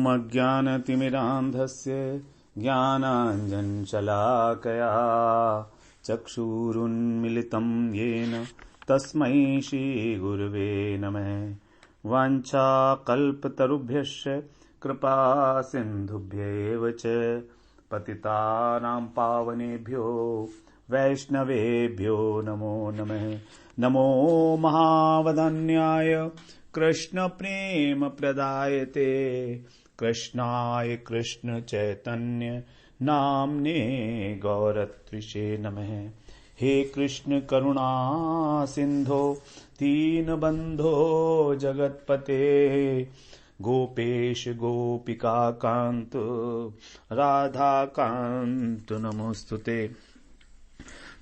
ॐ अज्ञानतिमिरान्धस्य ज्ञानाञ्जनशलाकया चक्षुरुन्मिलितं येन तस्मै श्रीगुरुवे नमः। वाञ्छाकल्पतरुभ्यश्च कृपा सिन्धुभ्यैव च पतितानां पावनेभ्यो वैष्णवेभ्यो नमो नमः। नमो महावदन्याय कृष्ण प्रेम प्रदायते कृष्णाय कृष्ण चैतन्य नाम्ने गौरत्विषे नमः। हे कृष्ण करुणा सिंधो दीनबंधो जगतपते गोपेश गोपिका कांत राधा कांत नमोस्तुते।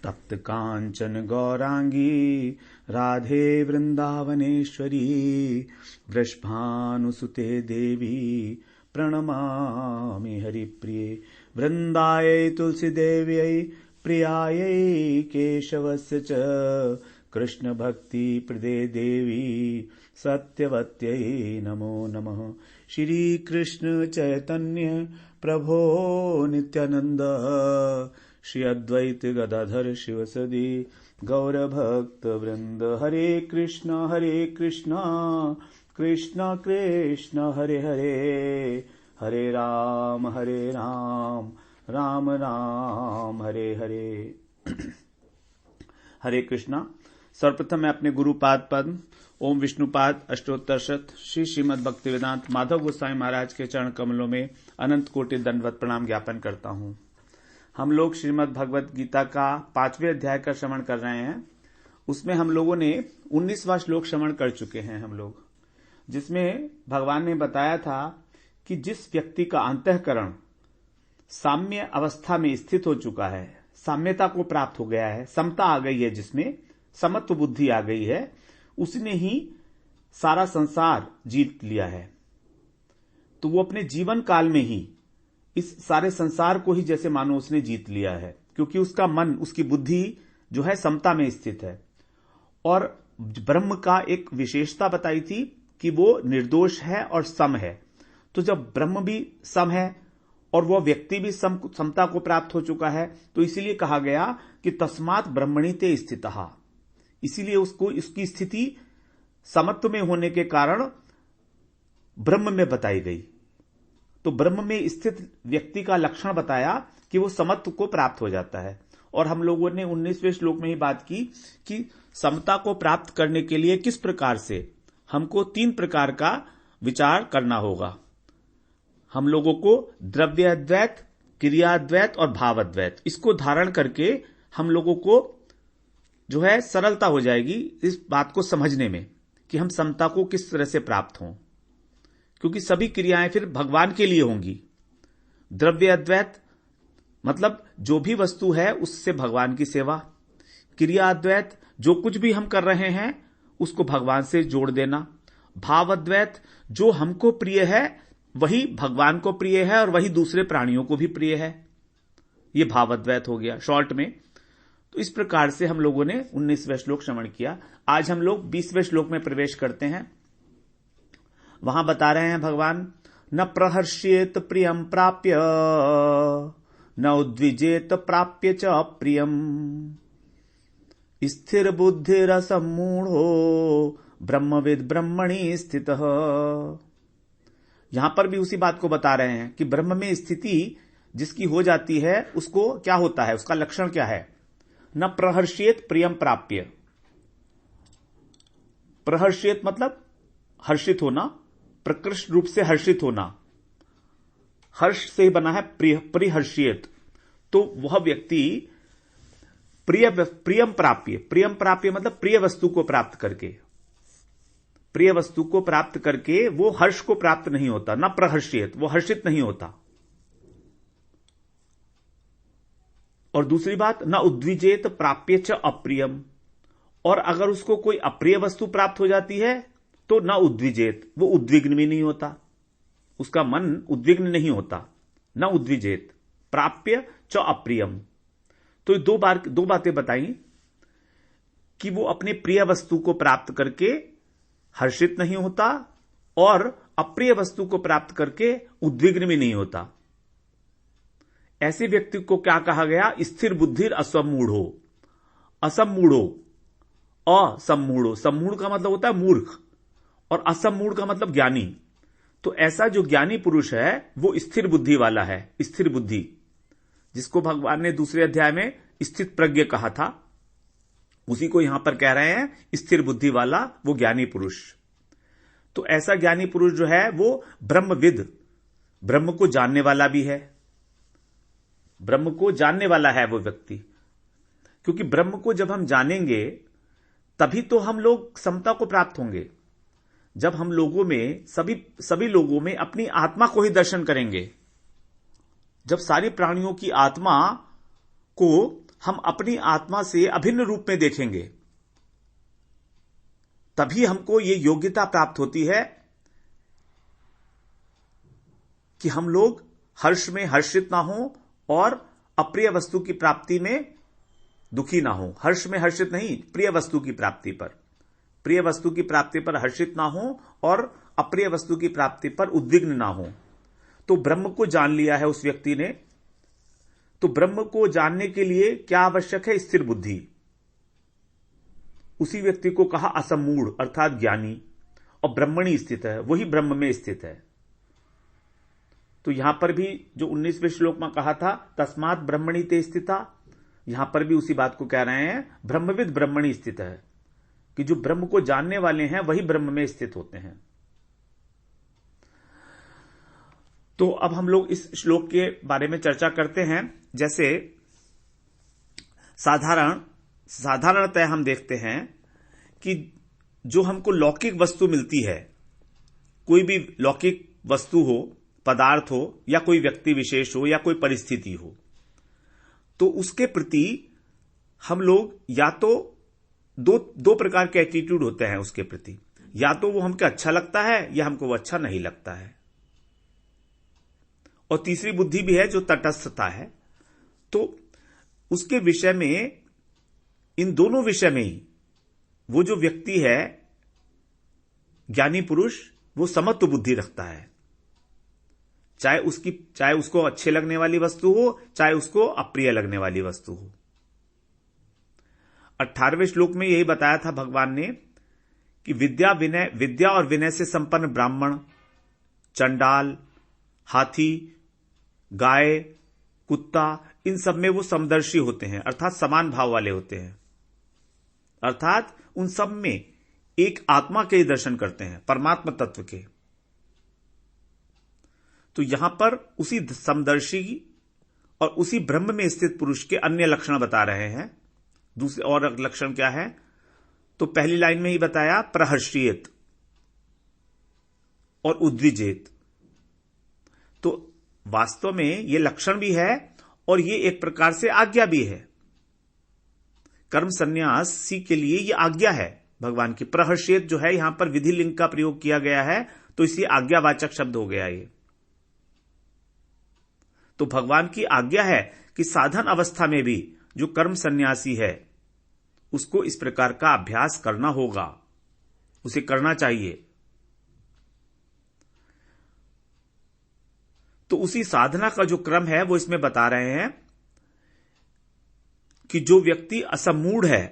तप्त कांचन गौरांगी राधे वृंदावनेश्वरी वृषभानुसुते देवी प्रणमामि हरिप्रिये। वृंदायै तुलसी देव्यै प्रियायै केशवस्य च कृष्ण भक्ति प्रदे देवी सत्यवत्यै नमो नमः। श्री कृष्ण चैतन्य प्रभो नित्यानंद श्री अद्वैत गदाधर शिवसदि गौर भक्त वृंद। हरे कृष्ण कृष्ण कृष्ण हरे हरे हरे राम राम राम हरे हरे। हरे कृष्णा। सर्वप्रथम मैं अपने गुरुपाद पद्म ओम विष्णुपाद अष्टोत्तर शत श्री श्रीमद् भक्तिवेदांत माधव गोस्वामी महाराज के चरण कमलों में अनंत कोटि दंडवत प्रणाम ज्ञापन करता हूं। हम लोग श्रीमद् भगवत गीता का 5वें अध्याय का श्रवण कर रहे हैं। उसमें हम लोगों ने 19वां श्लोक श्रवण कर चुके हैं हम लोग, जिसमें भगवान ने बताया था कि जिस व्यक्ति का अंतःकरण साम्य अवस्था में स्थित हो चुका है, साम्यता को प्राप्त हो गया है, समता आ गई है, जिसमें समत्व बुद्धि आ गई है, उसने ही सारा संसार जीत लिया है। तो वो अपने जीवन काल में ही इस सारे संसार को ही जैसे मानो उसने जीत लिया है, क्योंकि उसका मन, उसकी बुद्धि जो है समता में स्थित है। और ब्रह्म का एक विशेषता बताई थी कि वो निर्दोष है और सम है। तो जब ब्रह्म भी सम है और वह व्यक्ति भी समता को प्राप्त हो चुका है, तो इसीलिए कहा गया कि तस्मात् ब्रह्मणि ते स्थितः। इसीलिए उसको इसकी स्थिति समत्व में होने के कारण ब्रह्म में बताई गई। तो ब्रह्म में स्थित व्यक्ति का लक्षण बताया कि वो समत्व को प्राप्त हो जाता है। और हम लोगों ने 19वें श्लोक में ही बात की कि समता को प्राप्त करने के लिए किस प्रकार से हमको 3 प्रकार का विचार करना होगा। हम लोगों को द्रव्याद्वैत, क्रियाद्वैत और भावाद्वैत, इसको धारण करके हम लोगों को जो है सरलता हो जाएगी इस बात को समझने में कि हम समता को किस तरह से प्राप्त हों, क्योंकि सभी क्रियाएं फिर भगवान के लिए होंगी। द्रव्य अद्वैत मतलब जो भी वस्तु है उससे भगवान की सेवा। क्रिया अद्वैत जो कुछ भी हम कर रहे हैं उसको भगवान से जोड़ देना। भाव अद्वैत जो हमको प्रिय है वही भगवान को प्रिय है और वही दूसरे प्राणियों को भी प्रिय है। यह भाव अद्वैत हो गया शॉर्ट में। तो इस प्रकार से हम लोगों ने 19वें श्लोक श्रवण किया। आज हम लोग 20वें श्लोक में प्रवेश करते हैं। वहां बता रहे हैं भगवान, न प्रहर्ष्येत प्रियम प्राप्य न उद्विजेत प्राप्य च अप्रियम स्थिर बुद्धिरसम्मूढ़ो ब्रह्मविद ब्रह्मणि स्थितः। यहां पर भी उसी बात को बता रहे हैं कि ब्रह्म में स्थिति जिसकी हो जाती है उसको क्या होता है, उसका लक्षण क्या है। न प्रहर्ष्येत प्रियम प्राप्य। प्रहर्ष्येत मतलब हर्षित होना, प्रकृष्ट रूप से हर्षित होना, हर्ष से ही बना है परिहर्षियत। तो वह व्यक्ति प्रियम प्राप्य, प्रियम प्राप्य मतलब प्रिय वस्तु को प्राप्त करके, प्रिय वस्तु को प्राप्त करके वो हर्ष को प्राप्त नहीं होता। न प्रहर्षियत, वो हर्षित नहीं होता। और दूसरी बात, न उद्विजेत प्राप्य च अप्रियम। और अगर उसको कोई अप्रिय वस्तु प्राप्त हो जाती है तो न उद्विजेत, वो उद्विग्न भी नहीं होता, उसका मन उद्विग्न नहीं होता। न उद्विजेत प्राप्य च अप्रियम। तो दो बातें बताई कि वो अपने प्रिय वस्तु को प्राप्त करके हर्षित नहीं होता और अप्रिय वस्तु को प्राप्त करके उद्विग्न भी नहीं होता। ऐसे व्यक्ति को क्या कहा गया? स्थिर बुद्धिर असम्मूढ़ो। असम्मूढ़ो, असम्मूढ़ो, सम्मूढ़ का मतलब होता है मूर्ख और असम्मूढ़ का मतलब ज्ञानी। तो ऐसा जो ज्ञानी पुरुष है वो स्थिर बुद्धि वाला है। स्थिर बुद्धि जिसको भगवान ने दूसरे अध्याय में स्थित प्रज्ञ कहा था, उसी को यहां पर कह रहे हैं स्थिर बुद्धि वाला वो ज्ञानी पुरुष। तो ऐसा ज्ञानी पुरुष जो है वो ब्रह्मविद, ब्रह्म को जानने वाला भी है। ब्रह्म को जानने वाला है वो व्यक्ति, क्योंकि ब्रह्म को जब हम जानेंगे तभी तो हम लोग समता को प्राप्त होंगे। जब हम लोगों में सभी लोगों में अपनी आत्मा को ही दर्शन करेंगे, जब सारी प्राणियों की आत्मा को हम अपनी आत्मा से अभिन्न रूप में देखेंगे, तभी हमको ये योग्यता प्राप्त होती है कि हम लोग हर्ष में हर्षित ना हो और अप्रिय वस्तु की प्राप्ति में दुखी ना हो। हर्ष में हर्षित नहीं, प्रिय वस्तु की प्राप्ति पर, प्रिय वस्तु की प्राप्ति पर हर्षित ना हो और अप्रिय वस्तु की प्राप्ति पर उद्विग्न ना हो। तो ब्रह्म को जान लिया है उस व्यक्ति ने। तो ब्रह्म को जानने के लिए क्या आवश्यक है? स्थिर बुद्धि। उसी व्यक्ति को कहा असम्मूढ़ अर्थात ज्ञानी, और ब्रह्मणी स्थित है, वही ब्रह्म में स्थित है। तो यहां पर भी जो 19वें श्लोक में कहा था तस्मात् ब्रह्मणि ते स्थिता, यहां पर भी उसी बात को कह रहे हैं, ब्रह्मविद ब्रह्मणि स्थित है, कि जो ब्रह्म को जानने वाले हैं वही ब्रह्म में स्थित होते हैं। तो अब हम लोग इस श्लोक के बारे में चर्चा करते हैं। जैसे साधारणतः हम देखते हैं कि जो हमको लौकिक वस्तु मिलती है, कोई भी लौकिक वस्तु हो, पदार्थ हो, या कोई व्यक्ति विशेष हो, या कोई परिस्थिति हो, तो उसके प्रति हम लोग या तो दो प्रकार के एटीट्यूड होते हैं उसके प्रति। या तो वो हमको अच्छा लगता है या हमको वो अच्छा नहीं लगता है, और तीसरी बुद्धि भी है जो तटस्थता है। तो उसके विषय में, इन दोनों विषय में ही वो जो व्यक्ति है ज्ञानी पुरुष, वो समत्व बुद्धि रखता है। चाहे उसको अच्छे लगने वाली वस्तु हो, चाहे उसको अप्रिय लगने वाली वस्तु हो। 18वें श्लोक में यही बताया था भगवान ने कि विद्या और विनय से संपन्न ब्राह्मण, चंडाल, हाथी, गाय, कुत्ता, इन सब में वो समदर्शी होते हैं, अर्थात समान भाव वाले होते हैं। अर्थात उन सब में एक आत्मा के ही दर्शन करते हैं, परमात्मा तत्व के। तो यहां पर उसी समदर्शी और उसी ब्रह्म में स्थित पुरुष के अन्य लक्षण बता रहे हैं। दूसरे और लक्षण क्या है? तो पहली लाइन में ही बताया, प्रहर्षियत और उद्विजेत। तो वास्तव में यह लक्षण भी है और यह एक प्रकार से आज्ञा भी है। कर्म संन्यासी के लिए यह आज्ञा है भगवान की। प्रहर्षियत जो है, यहां पर विधि लिंग का प्रयोग किया गया है, तो इसी आज्ञावाचक शब्द हो गया ये। तो भगवान की आज्ञा है कि साधन अवस्था में भी जो कर्म संन्यासी है उसको इस प्रकार का अभ्यास करना होगा, उसे करना चाहिए। तो उसी साधना का जो क्रम है वो इसमें बता रहे हैं कि जो व्यक्ति असम्मूढ़ है,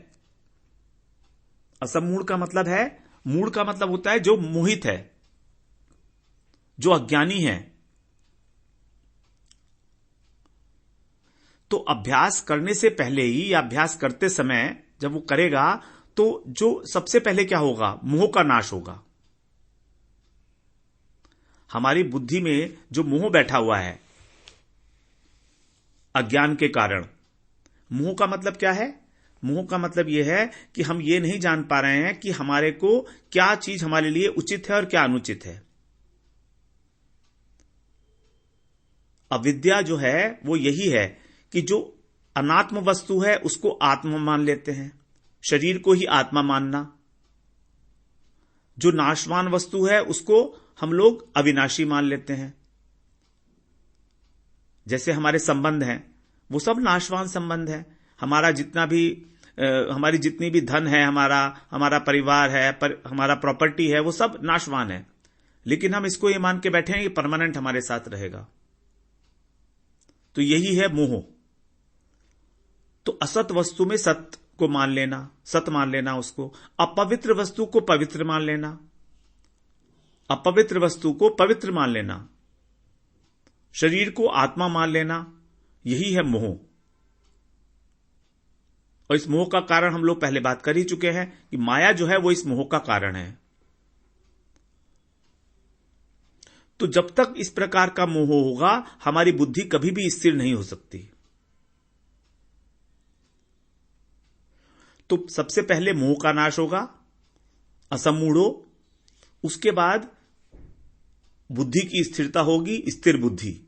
असम्मूढ़ का मतलब है, मूढ़ का मतलब होता है जो मोहित है, जो अज्ञानी है। तो अभ्यास करने से पहले ही या अभ्यास करते समय जब वो करेगा तो जो सबसे पहले क्या होगा? मोह का नाश होगा। हमारी बुद्धि में जो मोह बैठा हुआ है अज्ञान के कारण, मोह का मतलब क्या है? मोह का मतलब यह है कि हम ये नहीं जान पा रहे हैं कि हमारे को क्या चीज हमारे लिए उचित है और क्या अनुचित है। अविद्या जो है वो यही है कि जो अनात्म वस्तु है उसको आत्मा मान लेते हैं, शरीर को ही आत्मा मानना। जो नाशवान वस्तु है उसको हम लोग अविनाशी मान लेते हैं। जैसे हमारे संबंध हैं वो सब नाशवान संबंध है। हमारा जितना भी हमारी जितनी भी धन है, हमारा परिवार है, हमारा प्रॉपर्टी है, वो सब नाशवान है। लेकिन हम इसको ये मान के बैठे हैं कि परमानेंट हमारे साथ रहेगा। तो यही है मोह। तो असत वस्तु में सत्य को मान लेना, सत्य मान लेना उसको, अपवित्र वस्तु को पवित्र मान लेना, अपवित्र वस्तु को पवित्र मान लेना, शरीर को आत्मा मान लेना, यही है मोह। और इस मोह का कारण हम लोग पहले बात कर ही चुके हैं कि माया जो है वो इस मोह का कारण है। तो जब तक इस प्रकार का मोह होगा हमारी बुद्धि कभी भी स्थिर नहीं हो सकती। तो सबसे पहले मोह का नाश होगा, असमूढ़ो, उसके बाद बुद्धि की स्थिरता होगी, स्थिर बुद्धि।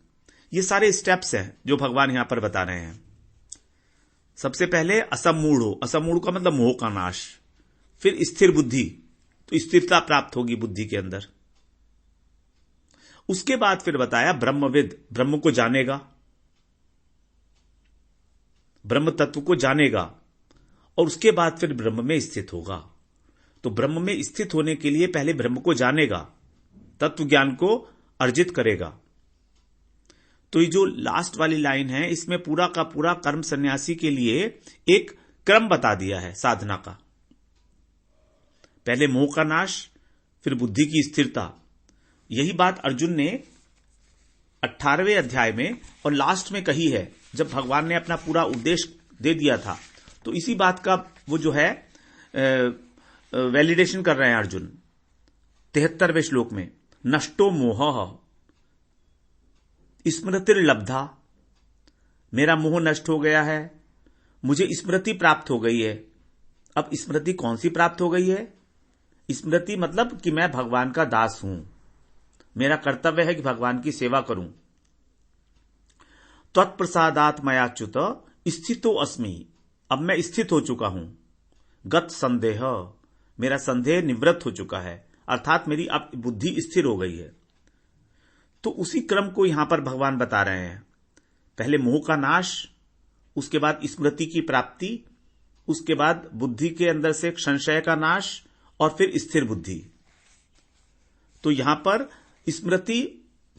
ये सारे स्टेप्स हैं जो भगवान यहां पर बता रहे हैं। सबसे पहले असमूढ़ो, असमूढ़ का मतलब मोह का नाश, फिर स्थिर बुद्धि, तो स्थिरता प्राप्त होगी बुद्धि के अंदर। उसके बाद फिर बताया ब्रह्मविद, ब्रह्म को जानेगा, ब्रह्म तत्व को जानेगा, और उसके बाद फिर ब्रह्म में स्थित होगा। तो ब्रह्म में स्थित होने के लिए पहले ब्रह्म को जानेगा, तत्व ज्ञान को अर्जित करेगा। तो ये जो लास्ट वाली लाइन है इसमें पूरा का पूरा कर्म सन्यासी के लिए एक क्रम बता दिया है साधना का। पहले मोह का नाश, फिर बुद्धि की स्थिरता। यही बात अर्जुन ने 18वें अध्याय में और लास्ट में कही है, जब भगवान ने अपना पूरा उपदेश दे दिया था। तो इसी बात का वो जो है वैलिडेशन कर रहे हैं अर्जुन 73वें श्लोक में। नष्टो मोह स्मृतिर्लब्धा, मेरा मोह नष्ट हो गया है, मुझे स्मृति प्राप्त हो गई है। अब स्मृति कौन सी प्राप्त हो गई है? स्मृति मतलब कि मैं भगवान का दास हूं, मेरा कर्तव्य है कि भगवान की सेवा करूं। त्वत्प्रसादात् मयाच्युत स्थितो अस्मि, अब मैं स्थित हो चुका हूं। गत संदेह, मेरा संदेह निवृत्त हो चुका है, अर्थात मेरी अब बुद्धि स्थिर हो गई है। तो उसी क्रम को यहां पर भगवान बता रहे हैं। पहले मोह का नाश, उसके बाद स्मृति की प्राप्ति, उसके बाद बुद्धि के अंदर से संशय का नाश, और फिर स्थिर बुद्धि। तो यहां पर स्मृति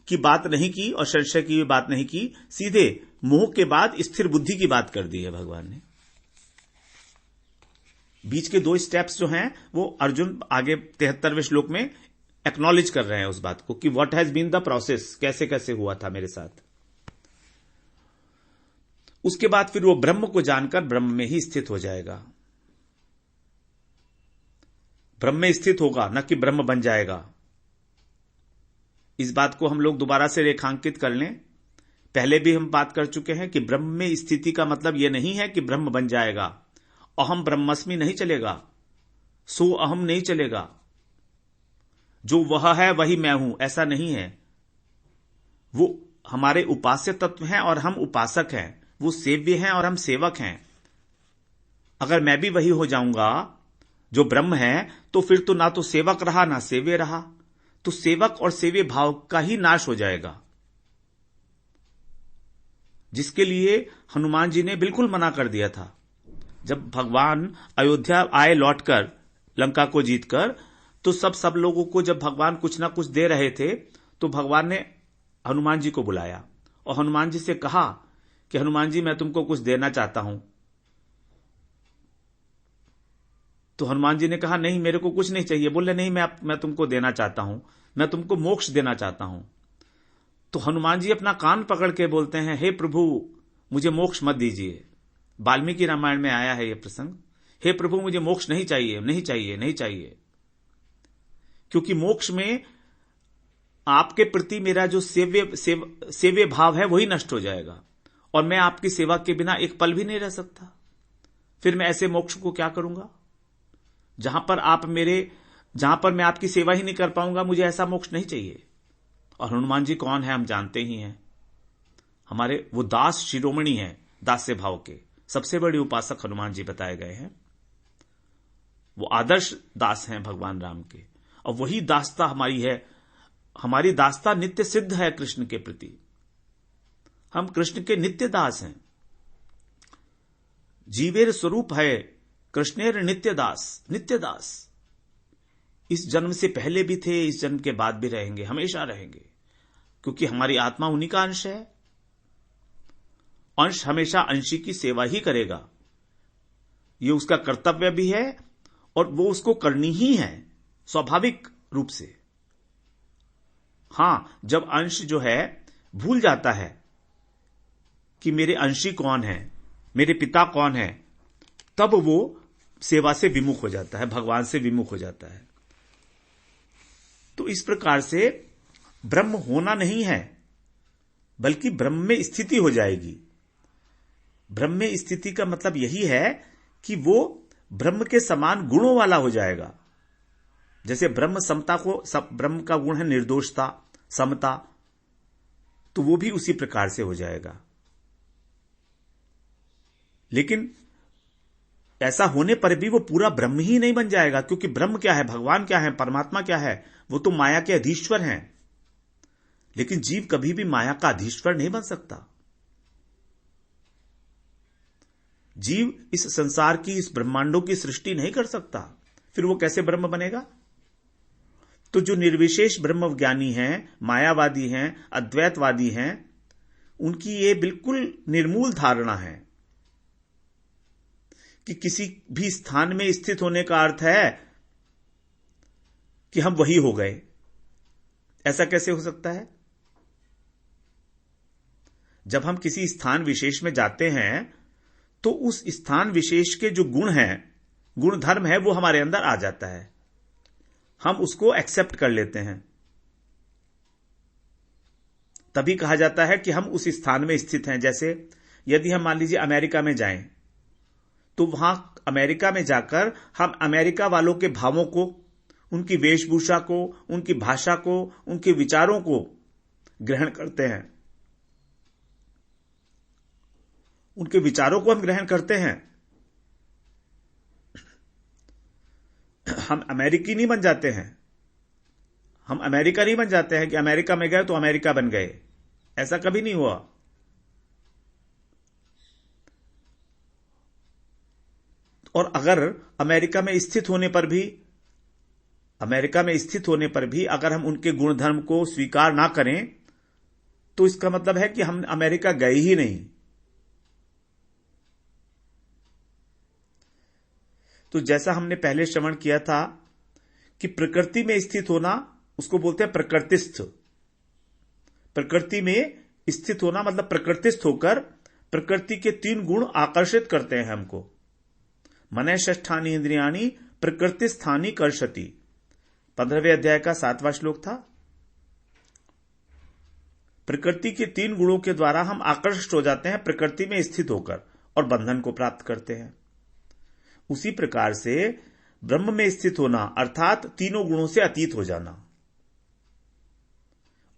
की बात नहीं की और संशय की भी बात नहीं की, सीधे मोह के बाद स्थिर बुद्धि की बात कर दी है भगवान ने। बीच के 2 स्टेप्स जो हैं वो अर्जुन आगे 73वें श्लोक में एक्नॉलेज कर रहे हैं उस बात को कि what has been the process, कैसे कैसे हुआ था मेरे साथ। उसके बाद फिर वो ब्रह्म को जानकर ब्रह्म में ही स्थित हो जाएगा, ब्रह्म में स्थित होगा, न कि ब्रह्म बन जाएगा। इस बात को हम लोग दोबारा से रेखांकित कर लें। पहले भी हम बात कर चुके हैं कि ब्रह्म में स्थिति का मतलब यह नहीं है कि ब्रह्म बन जाएगा। अहम ब्रह्मस्मि नहीं चलेगा, सो अहम नहीं चलेगा, जो वह है वही मैं हूं, ऐसा नहीं है। वो हमारे उपास्य तत्व हैं और हम उपासक हैं, वो सेव्य हैं और हम सेवक हैं। अगर मैं भी वही हो जाऊंगा जो ब्रह्म है, तो फिर तो ना तो सेवक रहा ना सेव्य रहा, तो सेवक और सेव्य भाव का ही नाश हो जाएगा, जिसके लिए हनुमान जी ने बिल्कुल मना कर दिया था। जब भगवान अयोध्या आए लौटकर लंका को जीतकर, तो सब लोगों को जब भगवान कुछ ना कुछ दे रहे थे, तो भगवान ने हनुमान जी को बुलाया और हनुमान जी से कहा कि हनुमान जी मैं तुमको कुछ देना चाहता हूं। तो हनुमान जी ने कहा नहीं, मेरे को कुछ नहीं चाहिए। बोले नहीं, मैं तुमको देना चाहता हूं, मैं तुमको मोक्ष देना चाहता हूं। तो हनुमान जी अपना कान पकड़ के बोलते हैं, हे प्रभु मुझे मोक्ष मत दीजिए। वाल्मीकि रामायण में आया है यह प्रसंग, हे प्रभु मुझे मोक्ष नहीं चाहिए, नहीं चाहिए, नहीं चाहिए। क्योंकि मोक्ष में आपके प्रति मेरा जो सेव्य भाव है वही नष्ट हो जाएगा, और मैं आपकी सेवा के बिना एक पल भी नहीं रह सकता। फिर मैं ऐसे मोक्ष को क्या करूंगा जहां पर मैं आपकी सेवा ही नहीं कर पाऊंगा। मुझे ऐसा मोक्ष नहीं चाहिए। और हनुमान जी कौन है हम जानते ही हैं, हमारे वो दास शिरोमणि हैं, दास्य भाव के सबसे बड़े उपासक हनुमान जी बताए गए हैं। वो आदर्श दास हैं भगवान राम के, और वही दासता हमारी है। हमारी दासता नित्य सिद्ध है कृष्ण के प्रति, हम कृष्ण के नित्य दास हैं। जीवेर स्वरूप है कृष्णेर नित्य दास, नित्य दास। इस जन्म से पहले भी थे, इस जन्म के बाद भी रहेंगे, हमेशा रहेंगे, क्योंकि हमारी आत्मा उन्हीं का अंश है। अंश हमेशा अंशी की सेवा ही करेगा, ये उसका कर्तव्य भी है और वो उसको करनी ही है स्वाभाविक रूप से। हां, जब अंश जो है भूल जाता है कि मेरे अंशी कौन है, मेरे पिता कौन है, तब वो सेवा से विमुख हो जाता है, भगवान से विमुख हो जाता है। तो इस प्रकार से ब्रह्म होना नहीं है, बल्कि ब्रह्म में स्थिति हो जाएगी। ब्रह्म में स्थिति का मतलब यही है कि वो ब्रह्म के समान गुणों वाला हो जाएगा। जैसे ब्रह्म समता को, ब्रह्म का गुण है निर्दोषता, समता, तो वो भी उसी प्रकार से हो जाएगा। लेकिन ऐसा होने पर भी वो पूरा ब्रह्म ही नहीं बन जाएगा, क्योंकि ब्रह्म क्या है, भगवान क्या है, परमात्मा क्या है, वो तो माया के अधीश्वर हैं। लेकिन जीव कभी भी माया का अधीश्वर नहीं बन सकता। जीव इस संसार की, इस ब्रह्मांडों की सृष्टि नहीं कर सकता, फिर वो कैसे ब्रह्म बनेगा? तो जो निर्विशेष ब्रह्मज्ञानी हैं, मायावादी हैं, अद्वैतवादी हैं, उनकी ये बिल्कुल निर्मूल धारणा है कि किसी भी स्थान में स्थित होने का अर्थ है कि हम वही हो गए। ऐसा कैसे हो सकता है? जब हम किसी स्थान विशेष में जाते हैं तो उस स्थान विशेष के जो गुण हैं, गुण धर्म है, वो हमारे अंदर आ जाता है, हम उसको एक्सेप्ट कर लेते हैं। तभी कहा जाता है कि हम उस स्थान में स्थित हैं। जैसे यदि हम मान लीजिए अमेरिका में जाएं, तो वहां अमेरिका में जाकर हम अमेरिका वालों के भावों को, उनकी वेशभूषा को, उनकी भाषा को, उनके विचारों को ग्रहण करते हैं। उनके विचारों को हम ग्रहण करते हैं। हम अमेरिकी नहीं बन जाते हैं, हम अमेरिका नहीं बन जाते हैं कि अमेरिका में गए तो अमेरिका बन गए। ऐसा कभी नहीं हुआ। और अगर अमेरिका में स्थित होने पर भी अगर हम उनके गुणधर्म को स्वीकार ना करें, तो इसका मतलब है कि हम अमेरिका गए ही नहीं। तो जैसा हमने पहले श्रवण किया था कि प्रकृति में स्थित होना, उसको बोलते हैं प्रकृतिस्थ। प्रकृति में स्थित होना मतलब प्रकृतिस्थ होकर प्रकृति के 3 गुण आकर्षित करते हैं हमको। मनः षष्ठानि इंद्रियाणि प्रकृति स्थानी कर्षति, 15वें अध्याय का 7वां श्लोक था। प्रकृति के 3 गुणों के द्वारा हम आकर्षित हो जाते हैं प्रकृति में स्थित होकर, और बंधन को प्राप्त करते हैं। उसी प्रकार से ब्रह्म में स्थित होना अर्थात तीनों गुणों से अतीत हो जाना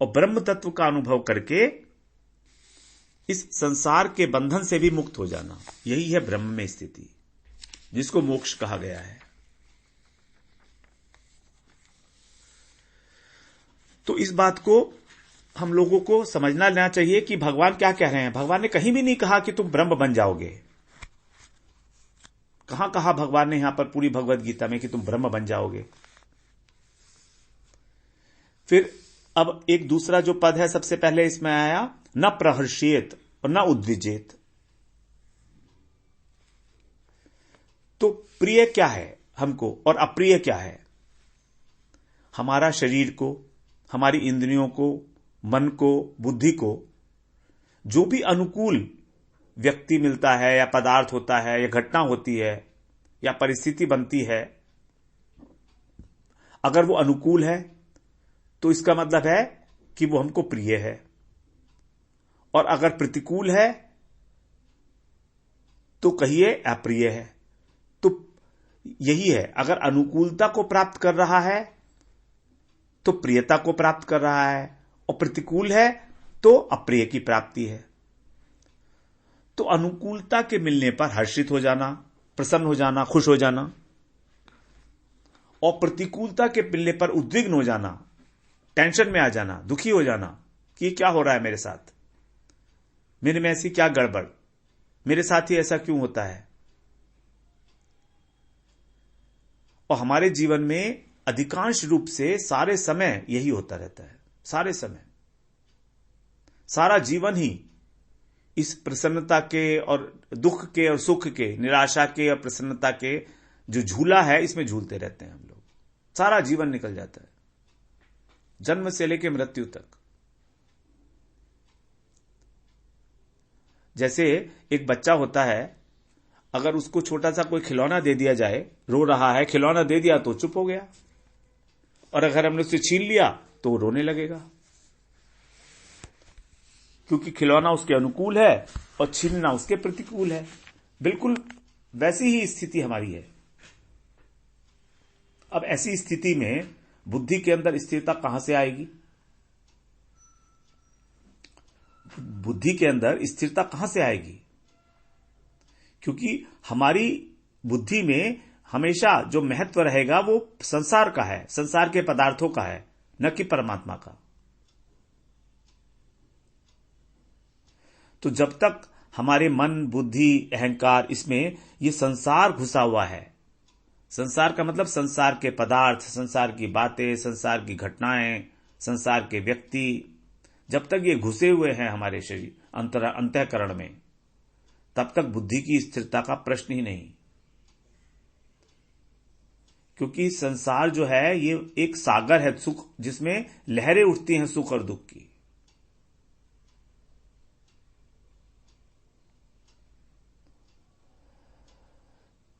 और ब्रह्म तत्व का अनुभव करके इस संसार के बंधन से भी मुक्त हो जाना, यही है ब्रह्म में स्थिति, जिसको मोक्ष कहा गया है। तो इस बात को हम लोगों को समझना लेना चाहिए कि भगवान क्या कह रहे हैं। भगवान ने कहीं भी नहीं कहा कि तुम ब्रह्म बन जाओगे। कहां कहा भगवान ने यहां पर पूरी भगवत गीता में कि तुम ब्रह्म बन जाओगे? फिर अब एक दूसरा जो पद है सबसे पहले इसमें आया, न प्रहर्षेत और न उद्विजेत। तो प्रिय क्या है हमको और अप्रिय क्या है? हमारा शरीर को, हमारी इंद्रियों को, मन को, बुद्धि को जो भी अनुकूल व्यक्ति मिलता है या पदार्थ होता है या घटना होती है या परिस्थिति बनती है, अगर वो अनुकूल है तो इसका मतलब है कि वो हमको प्रिय है, और अगर प्रतिकूल है तो कहिए अप्रिय है। तो यही है, अगर अनुकूलता को प्राप्त कर रहा है तो प्रियता को प्राप्त कर रहा है, और प्रतिकूल है तो अप्रिय की प्राप्ति है। तो अनुकूलता के मिलने पर हर्षित हो जाना, प्रसन्न हो जाना, खुश हो जाना, और प्रतिकूलता के मिलने पर उद्विग्न हो जाना, टेंशन में आ जाना, दुखी हो जाना कि ये क्या हो रहा है मेरे साथ, मेरे में ऐसी क्या गड़बड़, मेरे साथ ही ऐसा क्यों होता है। और हमारे जीवन में अधिकांश रूप से सारे समय यही होता रहता है। सारे समय, सारा जीवन ही इस प्रसन्नता के और दुख के और सुख के, निराशा के और प्रसन्नता के जो झूला है, इसमें झूलते रहते हैं हम लोग। सारा जीवन निकल जाता है, जन्म से लेकर मृत्यु तक। जैसे एक बच्चा होता है, अगर उसको छोटा सा कोई खिलौना दे दिया जाए, रो रहा है, खिलौना दे दिया तो चुप हो गया, और अगर हमने उससे छीन लिया तो वो रोने लगेगा, क्योंकि खिलौना उसके अनुकूल है और छीनना उसके प्रतिकूल है। बिल्कुल वैसी ही स्थिति हमारी है। अब ऐसी स्थिति में बुद्धि के अंदर स्थिरता कहां से आएगी? बुद्धि के अंदर स्थिरता कहां से आएगी? क्योंकि हमारी बुद्धि में हमेशा जो महत्व रहेगा वो संसार का है, संसार के पदार्थों का है, न कि परमात्मा का। तो जब तक हमारे मन, बुद्धि, अहंकार, इसमें ये संसार घुसा हुआ है, संसार का मतलब संसार के पदार्थ, संसार की बातें, संसार की घटनाएं, संसार के व्यक्ति, जब तक ये घुसे हुए हैं हमारे शरीर अंतःकरण में, तब तक बुद्धि की स्थिरता का प्रश्न ही नहीं। क्योंकि संसार जो है ये एक सागर है सुख, जिसमें लहरें उठती हैं सुख और दुख की।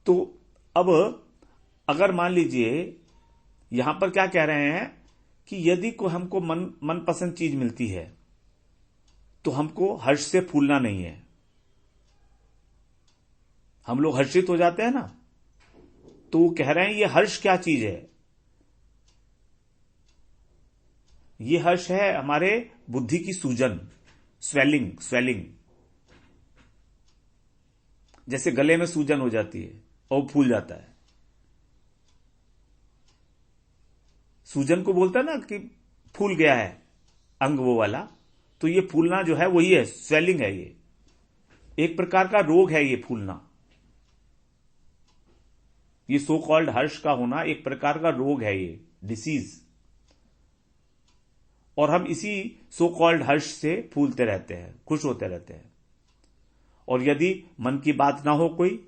तो अब अगर मान लीजिए यहां पर क्या कह रहे हैं कि यदि को हमको मनपसंद चीज मिलती है तो हमको हर्ष से फूलना नहीं है। हम लोग हर्षित हो जाते हैं ना, तो वो कह रहे हैं ये हर्ष क्या चीज है? ये हर्ष है हमारे बुद्धि की सूजन, स्वेलिंग। जैसे गले में सूजन हो जाती है और फूल जाता है। सूजन को बोलता है ना कि फूल गया है अंग, वो वाला। तो ये फूलना जो है वही है, स्वेलिंग है। ये एक प्रकार का रोग है, ये फूलना, ये सो कॉल्ड हर्ष का होना एक प्रकार का रोग है, ये डिसीज। और हम इसी सो कॉल्ड हर्ष से फूलते रहते हैं, खुश होते रहते हैं। और यदि मन की बात ना हो, कोई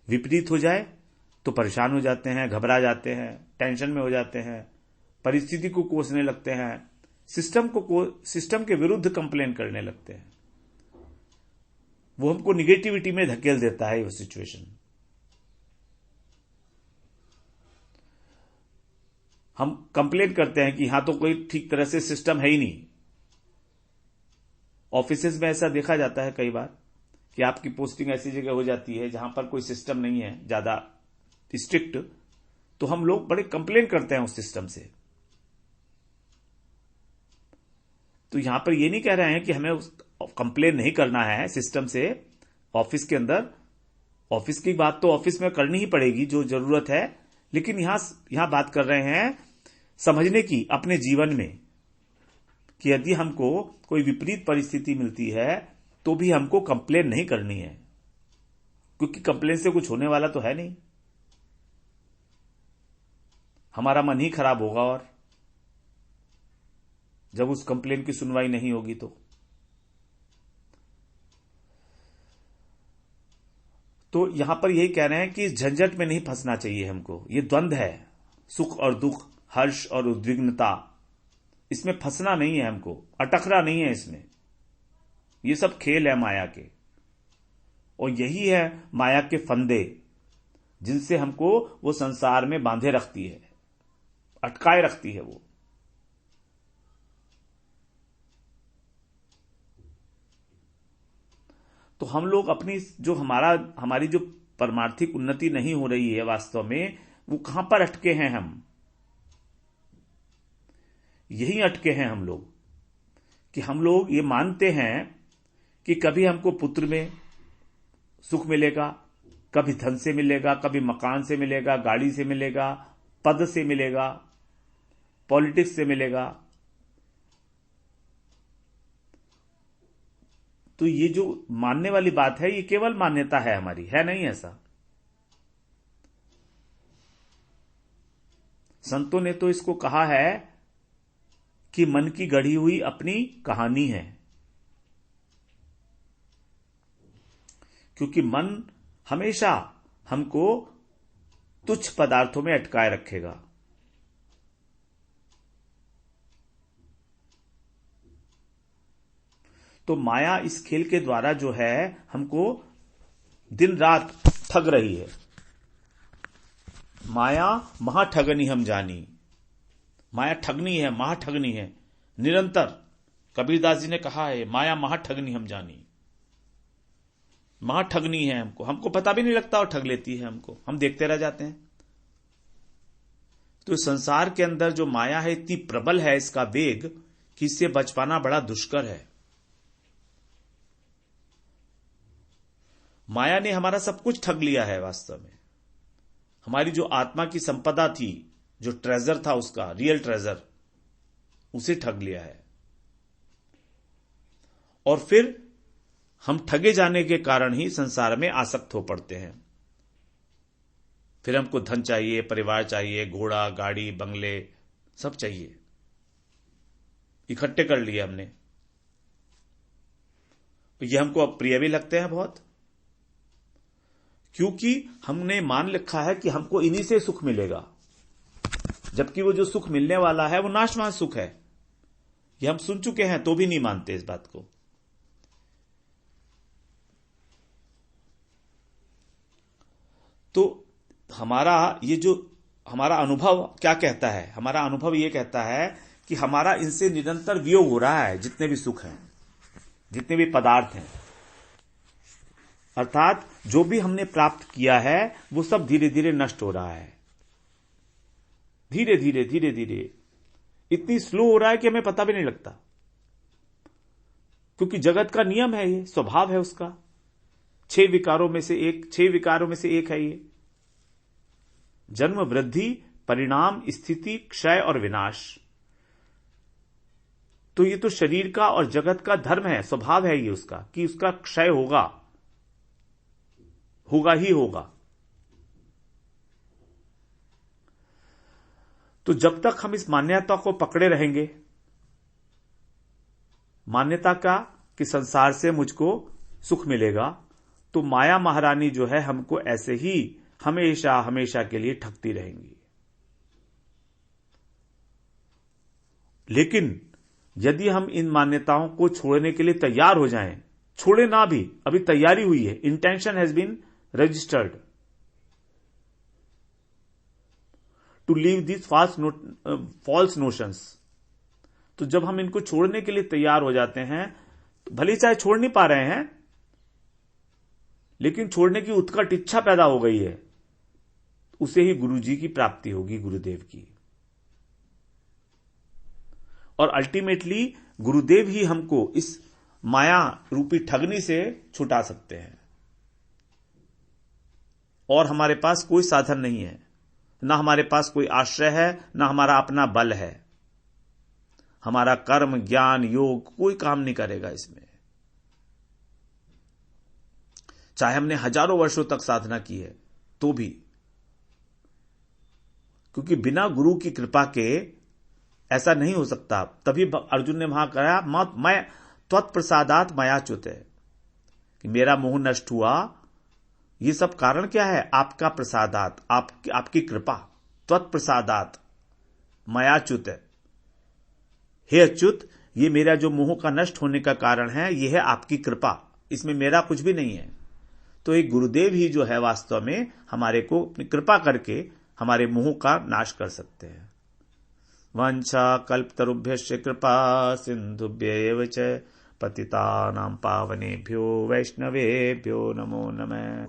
विपरीत हो जाए तो परेशान हो जाते हैं, घबरा जाते हैं, टेंशन में हो जाते हैं, परिस्थिति को कोसने लगते हैं, सिस्टम के विरुद्ध कंप्लेन करने लगते हैं। वो हमको निगेटिविटी में धकेल देता है वो सिचुएशन। हम कंप्लेन करते हैं कि यहां तो कोई ठीक तरह से सिस्टम है ही नहीं। ऑफिसेज में ऐसा देखा जाता है कई बार कि आपकी पोस्टिंग ऐसी जगह हो जाती है जहां पर कोई सिस्टम नहीं है, ज्यादा स्ट्रिक्ट, तो हम लोग बड़े कंप्लेन करते हैं उस सिस्टम से। तो यहां पर ये नहीं कह रहे हैं कि हमें कंप्लेन नहीं करना है सिस्टम से। ऑफिस के अंदर ऑफिस की बात तो ऑफिस में करनी ही पड़ेगी, जो जरूरत है, लेकिन यहां बात कर रहे हैं समझने की अपने जीवन में कि यदि हमको कोई विपरीत परिस्थिति मिलती है तो भी हमको कंप्लेन नहीं करनी है, क्योंकि कंप्लेन से कुछ होने वाला तो है नहीं, हमारा मन ही खराब होगा। और जब उस कंप्लेन की सुनवाई नहीं होगी तो यहां पर यही कह रहे हैं कि इस झंझट में नहीं फंसना चाहिए हमको। ये द्वंद्व है, सुख और दुख, हर्ष और उद्विग्नता, इसमें फंसना नहीं है हमको, अटकना नहीं है इसमें। ये सब खेल है माया के, और यही है माया के फंदे जिनसे हमको वो संसार में बांधे रखती है, अटकाए रखती है वो। तो हम लोग अपनी जो हमारी जो परमार्थिक उन्नति नहीं हो रही है वास्तव में, वो कहां पर अटके हैं हम? यही अटके हैं हम लोग कि हम लोग ये मानते हैं कि कभी हमको पुत्र में सुख मिलेगा, कभी धन से मिलेगा, कभी मकान से मिलेगा, गाड़ी से मिलेगा, पद से मिलेगा, पॉलिटिक्स से मिलेगा। तो ये जो मानने वाली बात है, ये केवल मान्यता है हमारी, है नहीं ऐसा। संतों ने तो इसको कहा है कि मन की गढ़ी हुई अपनी कहानी है, क्योंकि मन हमेशा हमको तुच्छ पदार्थों में अटकाए रखेगा। तो माया इस खेल के द्वारा जो है हमको दिन रात ठग रही है। माया महाठगनी हम जानी, माया ठगनी है, महाठगनी है निरंतर। कबीरदास जी ने कहा है माया महाठगनी हम जानी, महाठगनी है हमको पता भी नहीं लगता और ठग लेती है हमको, हम देखते रह जाते हैं। तो संसार के अंदर जो माया है इतनी प्रबल है, इसका वेग, कि इससे बच पाना बड़ा दुष्कर है। माया ने हमारा सब कुछ ठग लिया है। वास्तव में हमारी जो आत्मा की संपदा थी, जो ट्रेजर था, उसका रियल ट्रेजर, उसे ठग लिया है। और फिर हम ठगे जाने के कारण ही संसार में आसक्त हो पड़ते हैं। फिर हमको धन चाहिए, परिवार चाहिए, घोड़ा, गाड़ी, बंगले सब चाहिए, इकट्ठे कर लिए हमने। ये हमको अप्रिय भी लगते हैं बहुत, क्योंकि हमने मान रखा है कि हमको इन्हीं से सुख मिलेगा, जबकि वो जो सुख मिलने वाला है वो नाशवान सुख है। ये हम सुन चुके हैं तो भी नहीं मानते इस बात को। तो हमारा ये जो हमारा अनुभव क्या कहता है, हमारा अनुभव ये कहता है कि हमारा इनसे निरंतर वियोग हो रहा है। जितने भी सुख हैं, जितने भी पदार्थ हैं, अर्थात जो भी हमने प्राप्त किया है वो सब धीरे धीरे नष्ट हो रहा है। धीरे धीरे धीरे धीरे इतनी स्लो हो रहा है कि हमें पता भी नहीं लगता, क्योंकि जगत का नियम है, ये स्वभाव है उसका। 6 विकारों में से एक है ये। जन्म, वृद्धि, परिणाम, स्थिति, क्षय और विनाश। तो ये तो शरीर का और जगत का धर्म है, स्वभाव है ये उसका, कि उसका क्षय होगा ही होगा। तो जब तक हम इस मान्यता को पकड़े रहेंगे, मान्यता का कि संसार से मुझको सुख मिलेगा, तो माया महारानी जो है हमको ऐसे ही हमेशा हमेशा के लिए ठगती रहेंगी। लेकिन यदि हम इन मान्यताओं को छोड़ने के लिए तैयार हो जाएं, छोड़े ना भी, अभी तैयारी हुई है, intention has been registered to leave this false notions, तो जब हम इनको छोड़ने के लिए तैयार हो जाते हैं, तो भले चाहे छोड़ नहीं पा रहे हैं, लेकिन छोड़ने की उत्कट इच्छा पैदा हो गई है, उसे ही गुरु जी की प्राप्ति होगी, गुरुदेव की। और अल्टीमेटली गुरुदेव ही हमको इस माया रूपी ठगनी से छुटा सकते हैं। और हमारे पास कोई साधन नहीं है, ना हमारे पास कोई आश्रय है, ना हमारा अपना बल है। हमारा कर्म, ज्ञान, योग कोई काम नहीं करेगा इसमें, चाहे हमने हजारों वर्षों तक साधना की है तो भी, क्योंकि बिना गुरु की कृपा के ऐसा नहीं हो सकता। तभी अर्जुन ने वहां कहा, मैं त्वत्प्रसादात् मयाच्युत है, कि मेरा मोह नष्ट हुआ। ये सब कारण क्या है? आपका प्रसादात, आपकी कृपा। त्वत्प्रसादात् मयाच्युत है, हे अच्युत, ये मेरा जो मोह का नष्ट होने का कारण है, ये है आपकी कृपा, इसमें मेरा कुछ भी नहीं है। तो एक गुरुदेव ही जो है वास्तव में हमारे को अपनी कृपा करके हमारे मोह का नाश कर सकते हैं। वंशा कल्पतरुभ्यश्च कृपा सिंधुभ्यैव च पतितानां पावनेभ्यो वैष्णवेभ्यो नमो नमः।